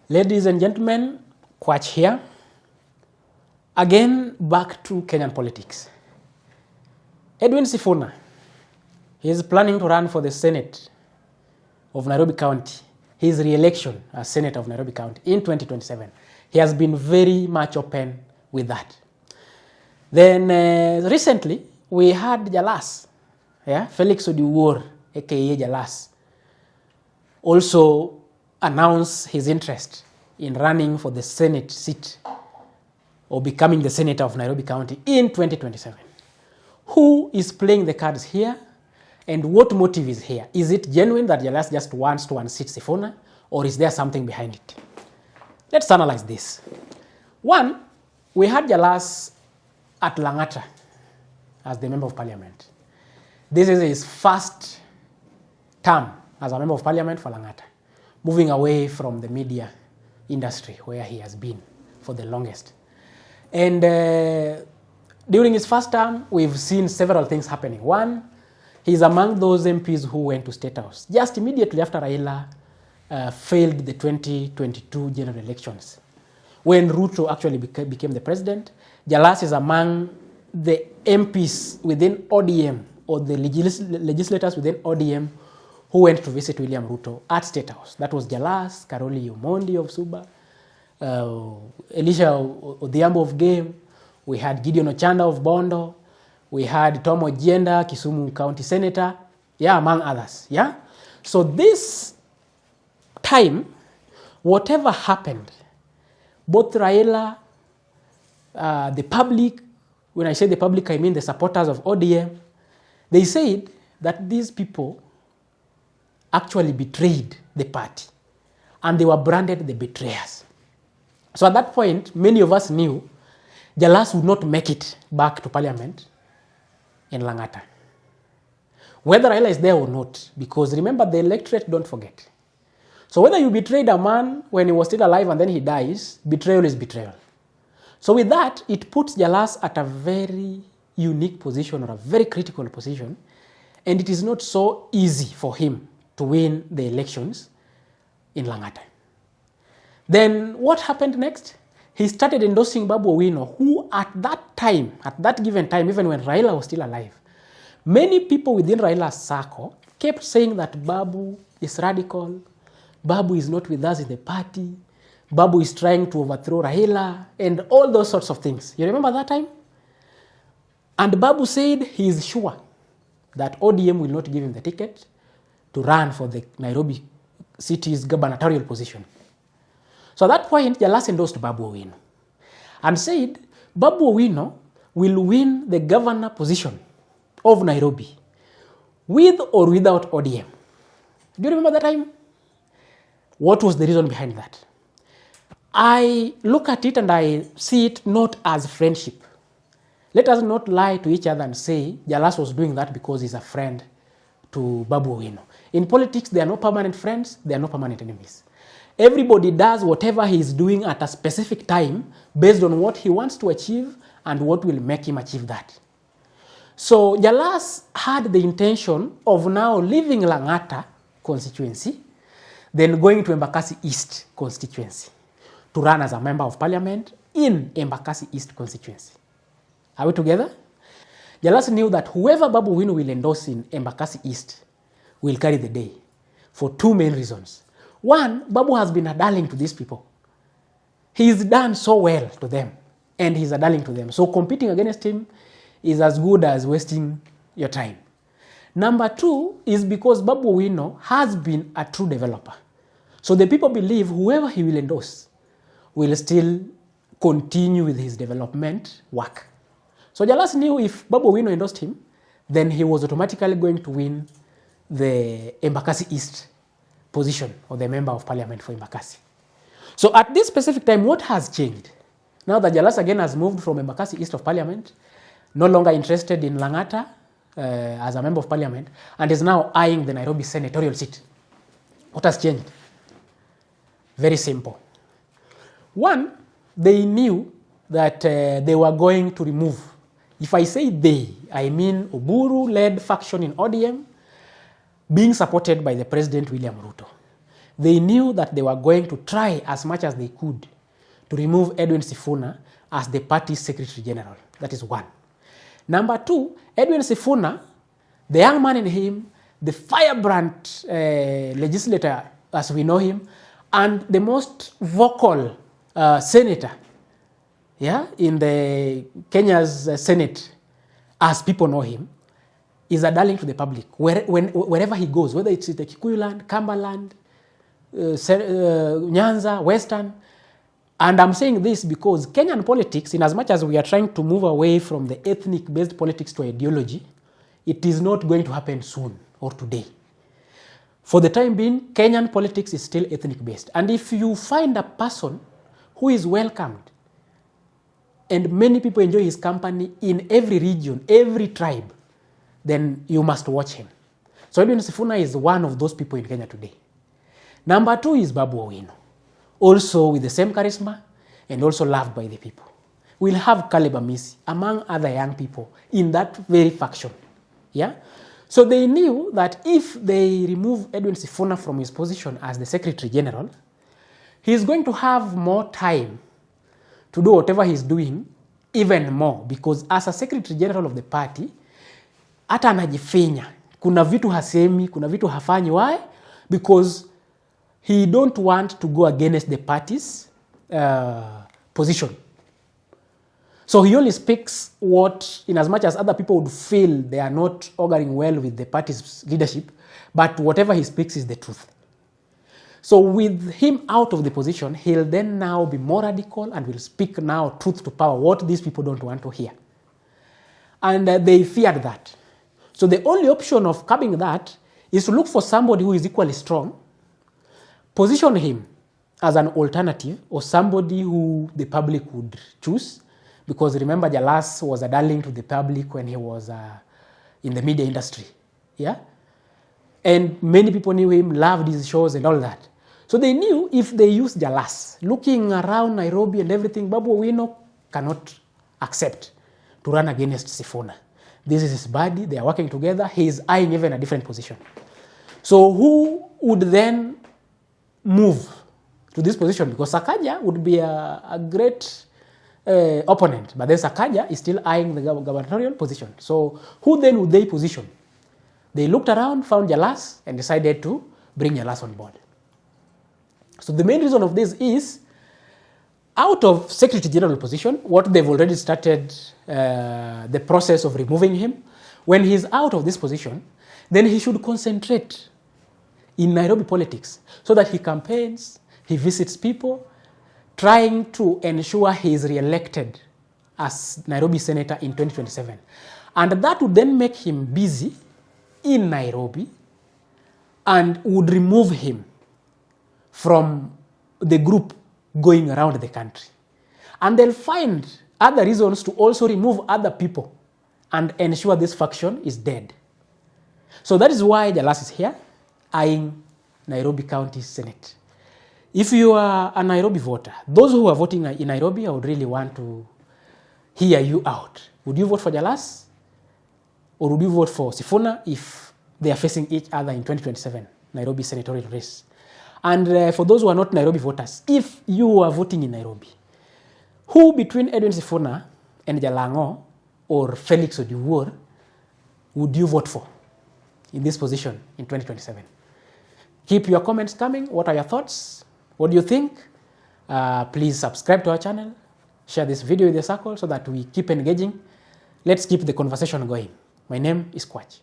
Ladies and gentlemen, Kwach here. Again, back to Kenyan politics. Edwin Sifuna, he is planning to run for the Senate of Nairobi County, his re-election as Senator of Nairobi County in 2027. He has been very much open with that. Then recently, we had Jalas, Felix Odiwuor, aka Jalas, also announce his interest in running for the Senate seat or becoming the Senator of Nairobi County in 2027. Who is playing the cards here and what motive is here? Is it genuine that Jalas just wants to unseat Sifuna, or is there something behind it? Let's analyze this. One, we had Jalas at Lang'ata as the Member of Parliament. This is his first term as a Member of Parliament for Lang'ata, moving away from the media industry where he has been for the longest. And during his first term, we've seen several things happening. One, he's among those MPs who went to State House just immediately after Raila failed the 2022 general elections. When Ruto actually became the president, Jalas is among the MPs within ODM, or the legislators within ODM, who went to visit William Ruto at State House. That was Jalas, Karoli Omondi of Suba, Elisha Odhiambo of Game, we had Gideon Ochanda of Bondo, we had Tom Ojienda, Kisumu County Senator, among others, So this time, whatever happened, both Raila, the public, when I say the public, I mean the supporters of ODM, they said that these people actually betrayed the party and they were branded the betrayers. So at that point, many of us knew Jalas would not make it back to Parliament in Lang'ata. Whether Raila is there or not, because remember the electorate don't forget. So whether you betrayed a man when he was still alive and then he dies, betrayal is betrayal. So with that, it puts Jalas at a very unique position, or a very critical position, and it is not so easy for him to win the elections in Lang'ata. Then what happened next? He started endorsing Babu Owino, who at that given time, even when Raila was still alive, many people within Raila's circle kept saying that Babu is radical, Babu is not with us in the party, Babu is trying to overthrow Raila, and all those sorts of things. You remember that time? And Babu said he is sure that ODM will not give him the ticket to run for the Nairobi city's gubernatorial position. So at that point, Jalas endorsed Babu Owino and said Babu Owino will win the governor position of Nairobi with or without ODM. Do you remember that time? What was the reason behind that? I look at it and I see it not as friendship. Let us not lie to each other and say Jalas was doing that because he's a friend to Babu Owino. In politics, there are no permanent friends, there are no permanent enemies. Everybody does whatever he is doing at a specific time based on what he wants to achieve and what will make him achieve that. So Jalas had the intention of now leaving Lang'ata constituency, then going to Embakasi East constituency to run as a member of parliament in Embakasi East constituency. Are we together? Jalas knew that whoever Babu Owino will endorse in Embakasi East will carry the day for two main reasons. One, Babu has been a darling to these people. He's done so well to them, and he's a darling to them. So competing against him is as good as wasting your time. Number two is because Babu Owino has been a true developer. So the people believe whoever he will endorse will still continue with his development work. So Jalas knew if Babu Owino endorsed him, then he was automatically going to win the Embakasi East position, or the member of parliament for Embakasi. So at this specific time, what has changed? Now that Jalas again has moved from Embakasi East of Parliament, no longer interested in Lang'ata as a member of parliament, and is now eyeing the Nairobi senatorial seat. What has changed? Very simple. One, they knew that they were going to remove, if I say they, I mean Oburu-led faction in ODM, being supported by the President William Ruto. they knew that they were going to try as much as they could to remove Edwin Sifuna as the party's Secretary General. That is one. Number two, Edwin Sifuna, the young man in him, the firebrand legislator as we know him, and the most vocal senator, in the Kenya's Senate, as people know him, is a darling to the public. Wherever he goes, whether it's the Kikuyu land, Cumberland, Nyanza, Western. And I'm saying this because Kenyan politics, in as much as we are trying to move away from the ethnic-based politics to ideology, it is not going to happen soon or today. For the time being, Kenyan politics is still ethnic-based. And if you find a person who is welcomed and many people enjoy his company in every region, every tribe, then you must watch him. So Edwin Sifuna is one of those people in Kenya today. Number two is Babu Owino, also with the same charisma and also loved by the people. We'll have Caleb Amisi, among other young people, in that very faction. So they knew that if they remove Edwin Sifuna from his position as the Secretary General, he's going to have more time to do whatever he's doing even more, because as a Secretary General of the party, hata anajifinya. Kuna vitu hasemi, kuna vitu hafanyi. Why? Because he don't want to go against the party's position. So he only speaks what, in as much as other people would feel they are not auguring well with the party's leadership, but whatever he speaks is the truth. So with him out of the position, he'll then now be more radical and will speak now truth to power, what these people don't want to hear. And they feared that. So the only option of curbing that is to look for somebody who is equally strong, position him as an alternative or somebody who the public would choose. Because remember, Jalas was a darling to the public when he was in the media industry. And many people knew him, loved his shows and all that. So they knew if they used Jalas, looking around Nairobi and everything, Babu Owino cannot accept to run against Sifuna. This is his buddy, they are working together, he is eyeing even a different position. So who would then move to this position? Because Sakaja would be a great opponent, but then Sakaja is still eyeing the gubernatorial position. So who then would they position? They looked around, found Jalas, and decided to bring Jalas on board. So the main reason of this is, out of Secretary General position, what they've already started the process of removing him. When he's out of this position, then he should concentrate in Nairobi politics so that he campaigns, he visits people, trying to ensure he is re-elected as Nairobi Senator in 2027. And that would then make him busy in Nairobi and would remove him from the group going around the country. And they'll find other reasons to also remove other people and ensure this faction is dead. So that is why Jalas is here, eyeing Nairobi County Senate. If you are a Nairobi voter, those who are voting in Nairobi, I would really want to hear you out. Would you vote for Jalas? Or would you vote for Sifuna if they are facing each other in 2027 Nairobi senatorial race? And for those who are not Nairobi voters, if you are voting in Nairobi, who between Edwin Sifuna and Jalang'o or Felix Odiwuor would you vote for in this position in 2027? Keep your comments coming. What are your thoughts? What do you think? Please subscribe to our channel. Share this video with your circle so that we keep engaging. Let's keep the conversation going. My name is Kwach.